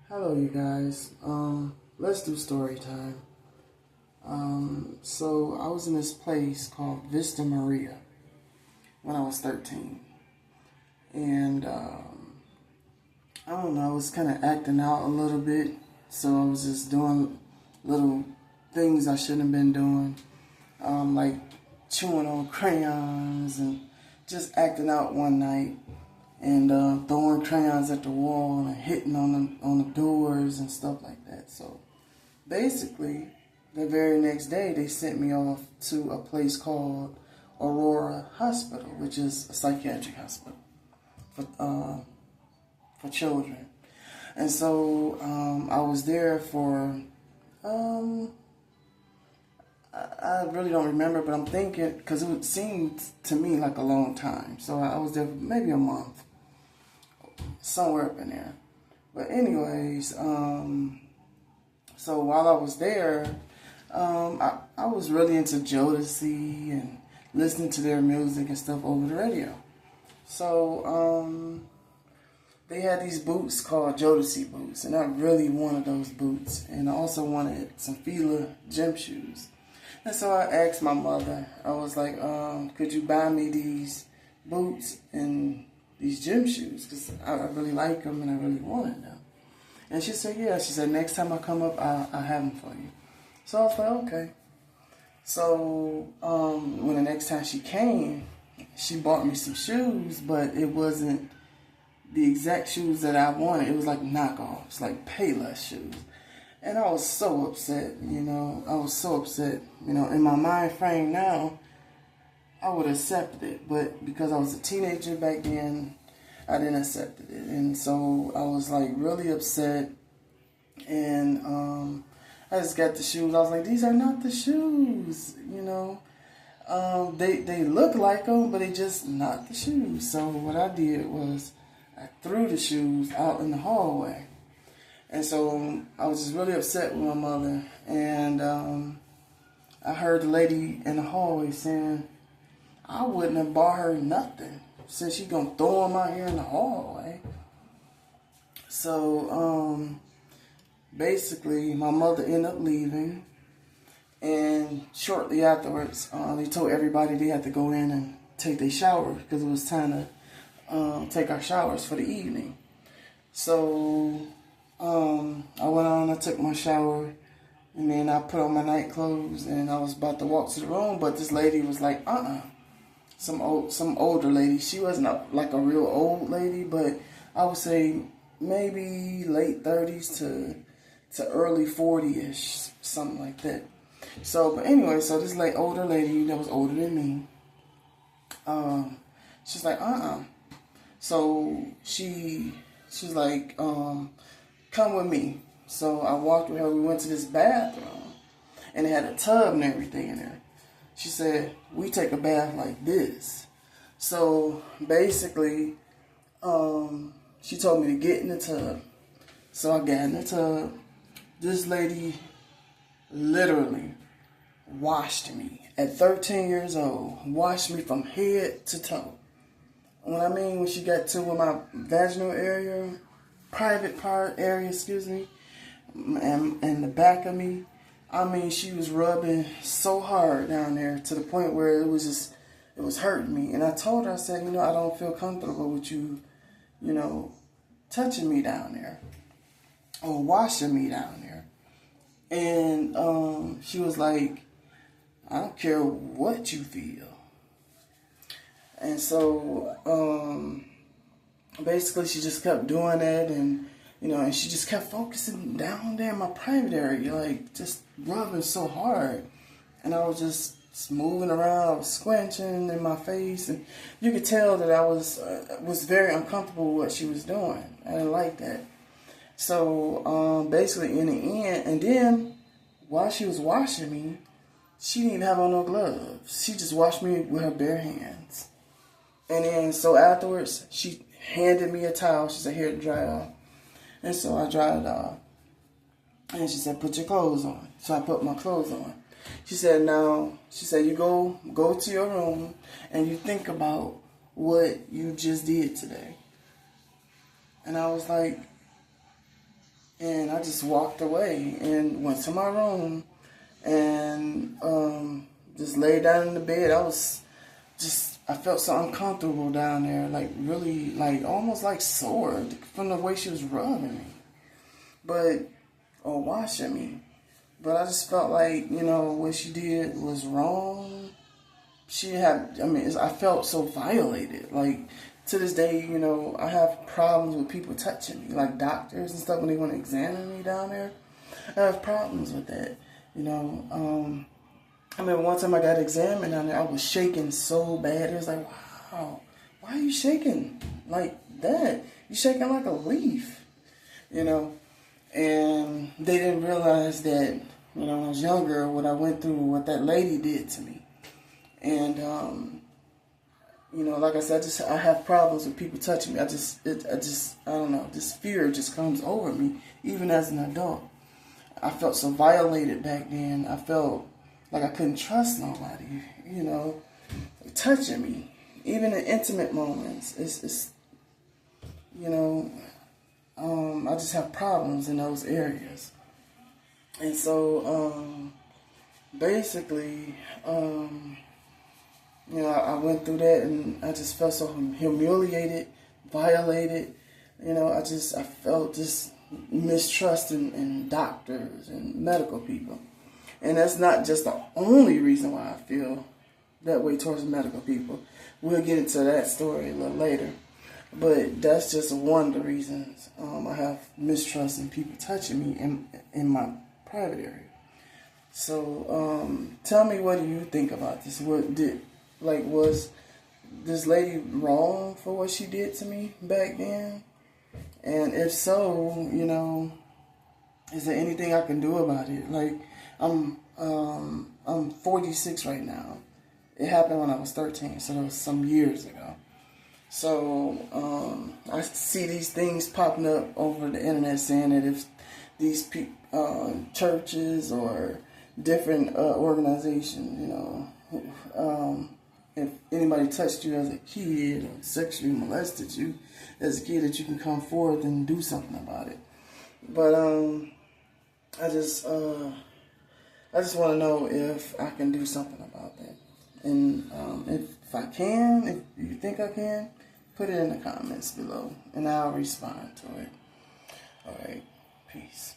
Hello, you guys. Let's do story time. So I was in this place called Vista Maria when I was 13, and I don't know, I was kind of acting out a little bit, so I was just doing little things I shouldn't have been doing, like chewing on crayons and just acting out one night and throwing crayons at the wall and hitting on the doors and stuff like that. So basically, the very next day they sent me off to a place called Aurora Hospital, which is a psychiatric hospital for children. And so I was there for I really don't remember, but I'm thinking because it seemed to me like a long time. So I was there for maybe a month, somewhere up in there. But anyways, so while I was there, I was really into Jodeci and listening to their music and stuff over the radio. So they had these boots called Jodeci boots, and I really wanted those boots. And I also wanted some Fila gym shoes. And so I asked my mother, I was like, could you buy me these boots and these gym shoes? Because I really like them and I really wanted them. And she said, yeah. She said, next time I come up, I'll have them for you. So I was like, okay. So when the next time she came, she bought me some shoes, but it wasn't the exact shoes that I wanted. It was like knockoffs, like Payless shoes. And I was so upset, I was so upset. In my mind frame now, I would accept it. But because I was a teenager back then, I didn't accept it. And so I was like really upset. And I just got the shoes. I was like, these are not the shoes, They look like them, but they just not the shoes. So what I did was I threw the shoes out in the hallway. And so I was just really upset with my mother. And I heard the lady in the hallway saying, I wouldn't have bought her nothing since she's going to throw them out here in the hallway. So basically, my mother ended up leaving. And shortly afterwards, they told everybody they had to go in and take their shower because it was time to take our showers for the evening. So I went on, I took my shower, and then I put on my night clothes, and I was about to walk to the room, but this lady was like, some older lady. She wasn't like a real old lady, but I would say maybe late 30s to early 40-ish, something like that. So, but anyway, so this older lady that was older than me, she's like, So she's like, come with me. So I walked with her. We went to this bathroom, and it had a tub and everything in there. She said, we take a bath like this. So basically, she told me to get in the tub. So I got in the tub. This lady literally washed me at 13 years old. Washed me from head to toe. When she got to my vaginal area, private part area, and the back of me, she was rubbing so hard down there to the point where it was hurting me. And I told her, I said, I don't feel comfortable with you, touching me down there or washing me down there. And she was like, I don't care what you feel. And so basically she just kept doing that, and and she just kept focusing down there in my private area, like just rubbing so hard. And I was just moving around, I was squinching in my face, and you could tell that I was very uncomfortable with what she was doing. I didn't like that. So basically in the end, and then while she was washing me, she didn't even have on no gloves. She just washed me with her bare hands. And then so afterwards, she handed me a towel. She said, here, dry it off. And so I dried it off. And she said, put your clothes on. So I put my clothes on. She said, you go to your room and you think about what you just did today. And I was like, And I just walked away and went to my room and just laid down in the bed. I felt so uncomfortable down there, like really, like almost like sore from the way she was rubbing me, or washing me. But I just felt like, what she did was wrong. I felt so violated. Like, to this day, I have problems with people touching me, like doctors and stuff when they want to examine me down there. I have problems with that, I remember one time I got examined down there, I was shaking so bad. It was like, wow, why are you shaking like that? You're shaking like a leaf, And they didn't realize that, when I was younger, what I went through, what that lady did to me. And, like I said, I have problems with people touching me. I don't know, this fear just comes over me, even as an adult. I felt so violated back then. I felt like I couldn't trust nobody, touching me, even in intimate moments. I just have problems in those areas. And so, basically, I went through that and I just felt so humiliated, violated. I felt just mistrust in doctors and medical people. And that's not just the only reason why I feel that way towards medical people. We'll get into that story a little later. But that's just one of the reasons I have mistrust in people touching me in my private area. So tell me, what do you think about this? Was this lady wrong for what she did to me back then? And if so, is there anything I can do about it? Like, I'm 46 right now. It happened when I was 13, so that was some years ago. So I see these things popping up over the internet saying that if these churches or different organizations, if anybody touched you as a kid or sexually molested you as a kid, that you can come forward and do something about it. But I just want to know if I can do something about that. And if I can, if you think I can, put it in the comments below and I'll respond to it. All right. Peace.